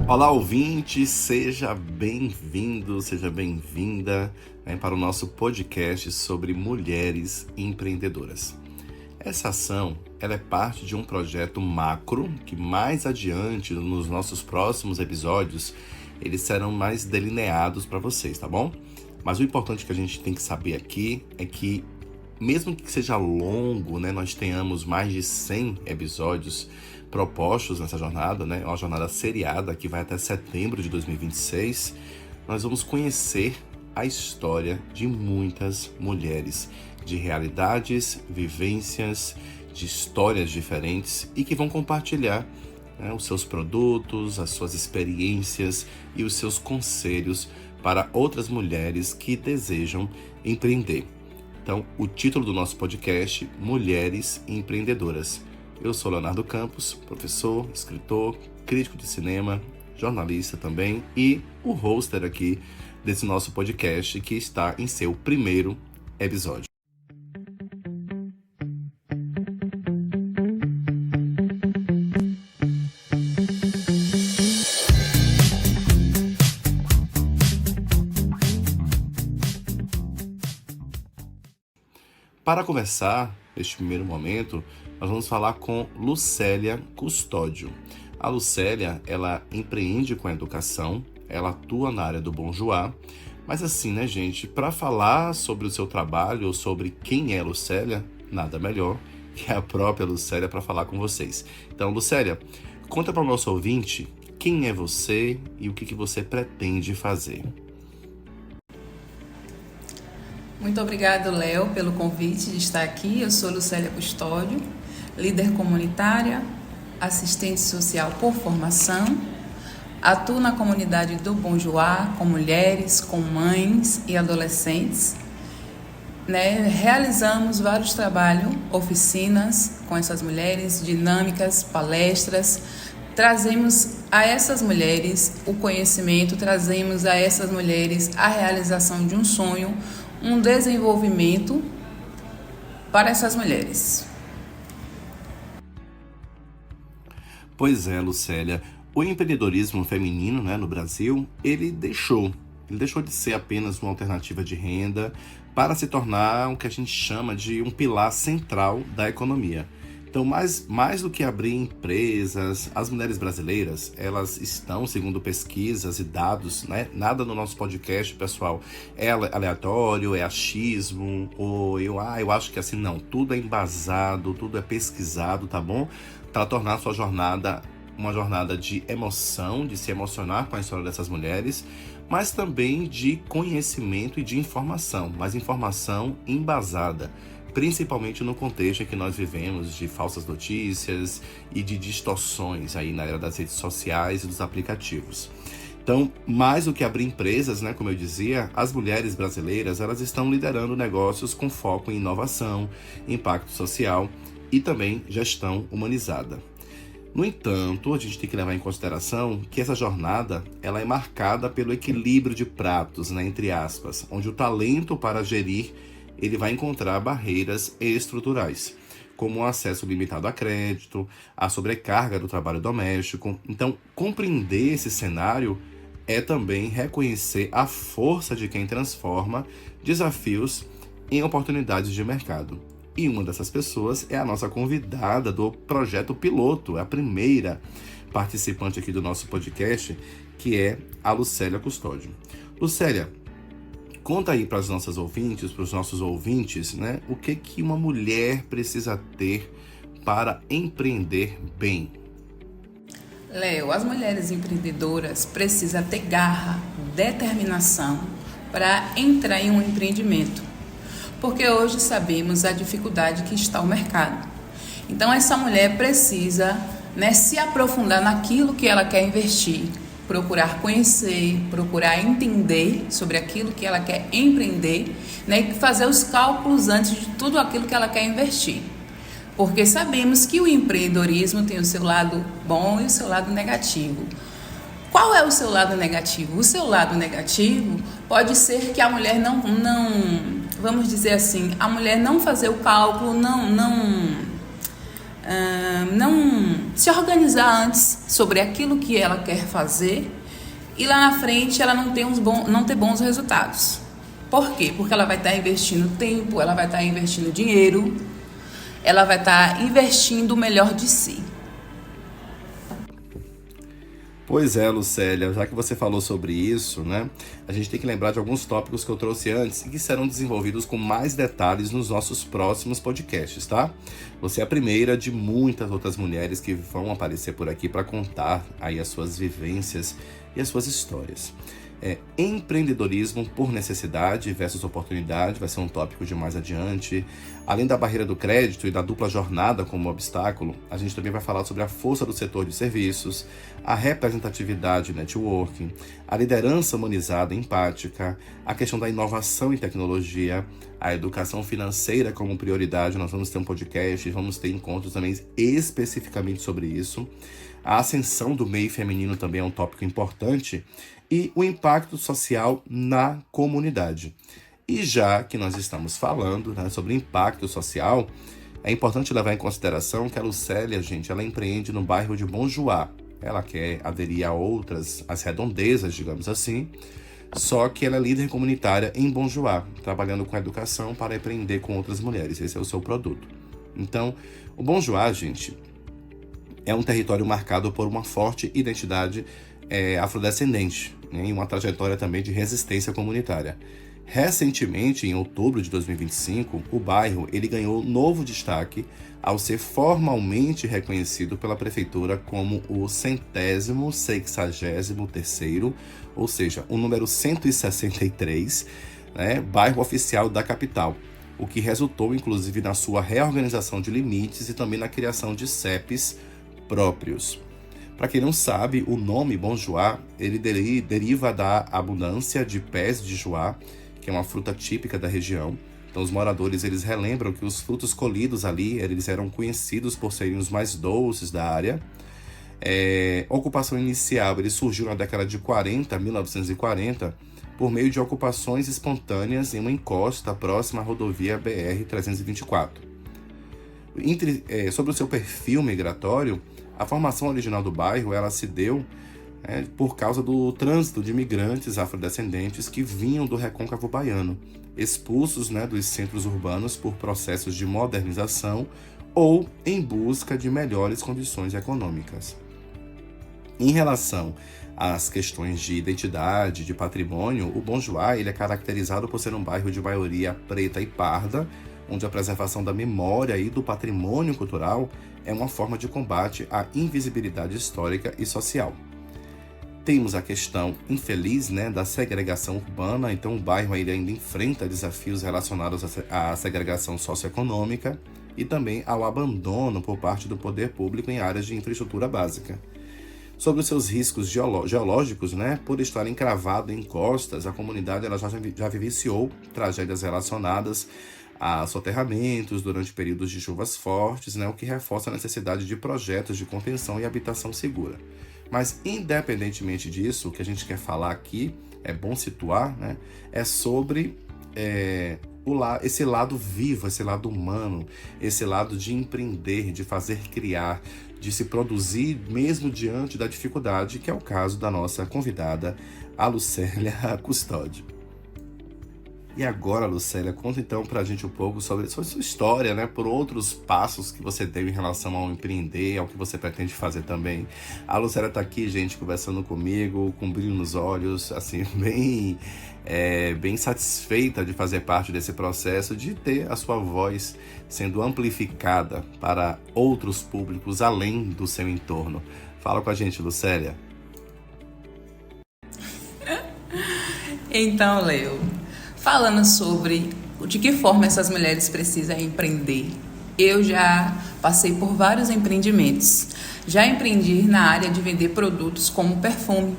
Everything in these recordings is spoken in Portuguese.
Olá, ouvinte, seja bem-vindo, seja bem-vinda para o nosso podcast sobre mulheres empreendedoras. Essa ação ela é parte de um projeto macro que mais adiante, nos nossos próximos episódios, eles serão mais delineados para vocês, tá bom? Mas o importante que a gente tem que saber aqui é que, mesmo que seja longo, nós tenhamos mais de 100 episódios propostos nessa jornada, uma jornada seriada que vai até setembro de 2026, nós vamos conhecer a história de muitas mulheres, de realidades, vivências, de histórias diferentes e que vão compartilhar os seus produtos, as suas experiências e os seus conselhos para outras mulheres que desejam empreender. Então, o título do nosso podcast, Mulheres Empreendedoras. Eu sou Leonardo Campos, professor, escritor, crítico de cinema, jornalista também e o hoster aqui desse nosso podcast que está em seu primeiro episódio. Para começar este primeiro momento, nós vamos falar com Lucélia Custódio. A Lucélia, ela empreende com a educação, ela atua na área do Bonjour, mas assim, gente, para falar sobre o seu trabalho, sobre quem é Lucélia, nada melhor que a própria Lucélia para falar com vocês. Então, Lucélia, conta para o nosso ouvinte quem é você e o que você pretende fazer. Muito obrigado, Léo, pelo convite de estar aqui. Eu sou Lucélia Custódio, líder comunitária, assistente social por formação. Atuo na comunidade do Bonjour com mulheres, com mães e adolescentes. Realizamos vários trabalhos, oficinas com essas mulheres, dinâmicas, palestras. Trazemos a essas mulheres o conhecimento, trazemos a essas mulheres a realização de um sonho, um desenvolvimento para essas mulheres. Pois é, Lucélia, o empreendedorismo feminino no Brasil, ele deixou de ser apenas uma alternativa de renda para se tornar o que a gente chama de um pilar central da economia. Então, mais do que abrir empresas, as mulheres brasileiras, elas estão, segundo pesquisas e dados, nada no nosso podcast, pessoal, é aleatório, é achismo, ou eu acho que assim, não, tudo é embasado, tudo é pesquisado, tá bom? Para tornar a sua jornada uma jornada de emoção, de se emocionar com a história dessas mulheres, mas também de conhecimento e de informação, mas informação embasada, principalmente no contexto em que nós vivemos de falsas notícias e de distorções aí na era das redes sociais e dos aplicativos. Então, mais do que abrir empresas, como eu dizia, as mulheres brasileiras elas estão liderando negócios com foco em inovação, impacto social e também gestão humanizada. No entanto, a gente tem que levar em consideração que essa jornada ela é marcada pelo equilíbrio de pratos, entre aspas, onde o talento para gerir ele vai encontrar barreiras estruturais, como o acesso limitado a crédito, a sobrecarga do trabalho doméstico. Então, compreender esse cenário é também reconhecer a força de quem transforma desafios em oportunidades de mercado. E uma dessas pessoas é a nossa convidada do projeto piloto, a primeira participante aqui do nosso podcast, que é a Lucélia Custódio. Lucélia, conta aí para as nossas ouvintes, para os nossos ouvintes, o que uma mulher precisa ter para empreender bem. Léo, as mulheres empreendedoras precisam ter garra, determinação para entrar em um empreendimento, porque hoje sabemos a dificuldade que está o mercado. Então essa mulher precisa se aprofundar naquilo que ela quer investir, procurar conhecer, procurar entender sobre aquilo que ela quer empreender, e fazer os cálculos antes de tudo aquilo que ela quer investir. Porque sabemos que o empreendedorismo tem o seu lado bom e o seu lado negativo. Qual é o seu lado negativo? O seu lado negativo pode ser que a mulher não vamos dizer assim, a mulher não fazer o cálculo, não não se organizar antes sobre aquilo que ela quer fazer e lá na frente ela não ter bons resultados. Por quê? Porque ela vai estar investindo tempo, ela vai estar investindo dinheiro, ela vai estar investindo o melhor de si. Pois é, Lucélia, já que você falou sobre isso, né, a gente tem que lembrar de alguns tópicos que eu trouxe antes e que serão desenvolvidos com mais detalhes nos nossos próximos podcasts, tá? Você é a primeira de muitas outras mulheres que vão aparecer por aqui para contar aí as suas vivências e as suas histórias. Empreendedorismo por necessidade versus oportunidade vai ser um tópico de mais adiante. Além da barreira do crédito e da dupla jornada como obstáculo, a gente também vai falar sobre a força do setor de serviços, a representatividade e networking, a liderança humanizada e empática, a questão da inovação e tecnologia, a educação financeira como prioridade. Nós vamos ter um podcast e vamos ter encontros também especificamente sobre isso. A ascensão do meio feminino também é um tópico importante. E o impacto social na comunidade. E já que nós estamos falando, né, sobre impacto social, é importante levar em consideração que a Lucélia, gente, ela empreende no bairro de Bom Joá. Ela quer aderir a outras, as redondezas, digamos assim, só que ela é líder comunitária em Bom Joá, trabalhando com educação para empreender com outras mulheres. Esse é o seu produto. Então, o Bom Joá, gente, é um território marcado por uma forte identidade afrodescendente, né, e uma trajetória também de resistência comunitária. Recentemente, em outubro de 2025, o bairro ele ganhou novo destaque ao ser formalmente reconhecido pela prefeitura como o 163º, ou seja, o número 163, né, bairro oficial da capital, o que resultou inclusive na sua reorganização de limites e também na criação de CEPs próprios. Para quem não sabe, o nome Bom Joá, ele deriva da abundância de pés de joá, que é uma fruta típica da região. Então os moradores eles relembram que os frutos colhidos ali, eles eram conhecidos por serem os mais doces da área. A ocupação inicial ele surgiu na década de 1940, por meio de ocupações espontâneas em uma encosta próxima à rodovia BR-324. Sobre o seu perfil migratório, a formação original do bairro ela se deu por causa do trânsito de imigrantes afrodescendentes que vinham do recôncavo baiano, expulsos, né, dos centros urbanos por processos de modernização ou em busca de melhores condições econômicas. Em relação às questões de identidade, de patrimônio, o Bom Joá ele é caracterizado por ser um bairro de maioria preta e parda, onde a preservação da memória e do patrimônio cultural é uma forma de combate à invisibilidade histórica e social. Temos a questão infeliz, né, da segregação urbana, então o bairro ainda enfrenta desafios relacionados à segregação socioeconômica e também ao abandono por parte do poder público em áreas de infraestrutura básica. Sobre os seus riscos geológicos, né, por estar encravado em costas, a comunidade ela já vivenciou tragédias relacionadas a soterramentos durante períodos de chuvas fortes, né, o que reforça a necessidade de projetos de contenção e habitação segura. Mas, independentemente disso, o que a gente quer falar aqui, é bom situar, né, é sobre esse lado vivo, esse lado humano, esse lado de empreender, de fazer criar, de se produzir mesmo diante da dificuldade, que é o caso da nossa convidada, a Lucélia Custódio. E agora, Lucélia, conta então pra gente um pouco sobre sua história, né? Por outros passos que você deu em relação ao empreender, ao que você pretende fazer também. A Lucélia tá aqui, gente, conversando comigo, com brilho nos olhos, assim, bem satisfeita de fazer parte desse processo, de ter a sua voz sendo amplificada para outros públicos além do seu entorno. Fala com a gente, Lucélia. Então, Leo, falando sobre de que forma essas mulheres precisam empreender, eu já passei por vários empreendimentos. Já empreendi na área de vender produtos como perfume.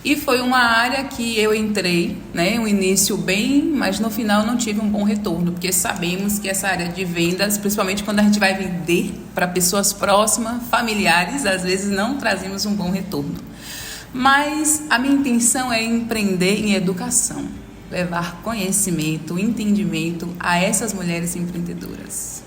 E foi uma área que eu entrei, né, um início bem, mas no final não tive um bom retorno, porque sabemos que essa área de vendas, principalmente quando a gente vai vender para pessoas próximas, familiares, às vezes não trazemos um bom retorno. Mas a minha intenção é empreender em educação, levar conhecimento, entendimento a essas mulheres empreendedoras.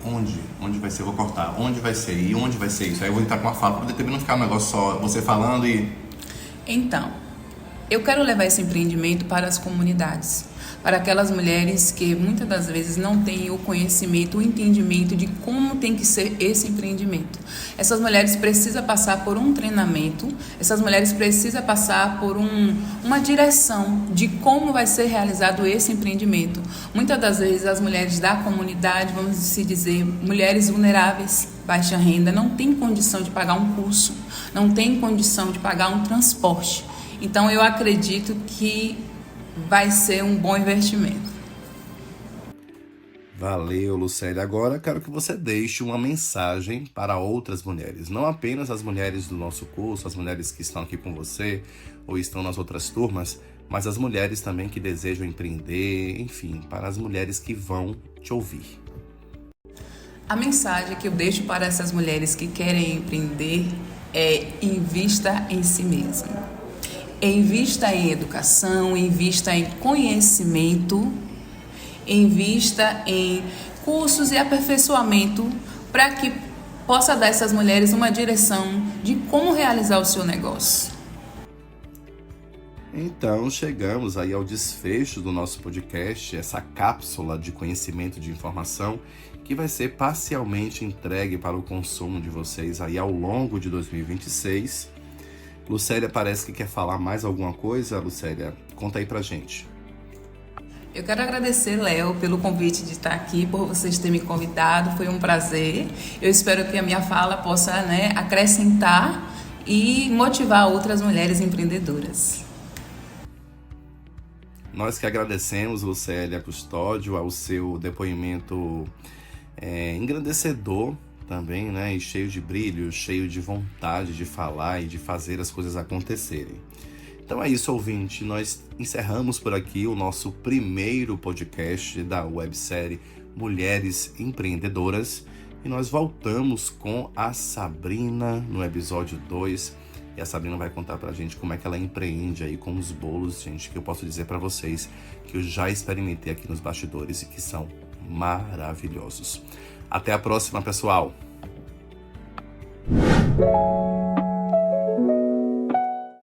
Onde vai ser? Eu vou cortar. Onde vai ser? E onde vai ser isso? Aí eu vou entrar com uma fala, para também não ficar um negócio só você falando e... Então, eu quero levar esse empreendimento para as comunidades, para aquelas mulheres que muitas das vezes não têm o conhecimento, o entendimento de como tem que ser esse empreendimento. Essas mulheres precisam passar por um treinamento, essas mulheres precisam passar por uma direção de como vai ser realizado esse empreendimento. Muitas das vezes as mulheres da comunidade, vamos se dizer, mulheres vulneráveis, baixa renda, não têm condição de pagar um curso, não têm condição de pagar um transporte. Então eu acredito que vai ser um bom investimento. Valeu, Lucélia. Agora quero que você deixe uma mensagem para outras mulheres. Não apenas as mulheres do nosso curso, as mulheres que estão aqui com você ou estão nas outras turmas, mas as mulheres também que desejam empreender, enfim, para as mulheres que vão te ouvir. A mensagem que eu deixo para essas mulheres que querem empreender é: invista em si mesma. Invista em educação, invista em conhecimento, invista em cursos e aperfeiçoamento para que possa dar a essas mulheres uma direção de como realizar o seu negócio. Então, chegamos aí ao desfecho do nosso podcast, essa cápsula de conhecimento, de informação, que vai ser parcialmente entregue para o consumo de vocês aí ao longo de 2026. Lucélia parece que quer falar mais alguma coisa. Lucélia, conta aí pra gente. Eu quero agradecer, Léo, pelo convite de estar aqui, por vocês terem me convidado, foi um prazer. Eu espero que a minha fala possa, acrescentar e motivar outras mulheres empreendedoras. Nós que agradecemos, Lucélia Custódio, ao seu depoimento engrandecedor também, né? E cheio de brilho, cheio de vontade de falar e de fazer as coisas acontecerem. Então é isso, ouvinte. Nós encerramos por aqui o nosso primeiro podcast da websérie Mulheres Empreendedoras e nós voltamos com a Sabrina no episódio 2. E a Sabrina vai contar pra gente como é que ela empreende aí com os bolos, gente, que eu posso dizer pra vocês que eu já experimentei aqui nos bastidores e que são maravilhosos. Até a próxima, pessoal!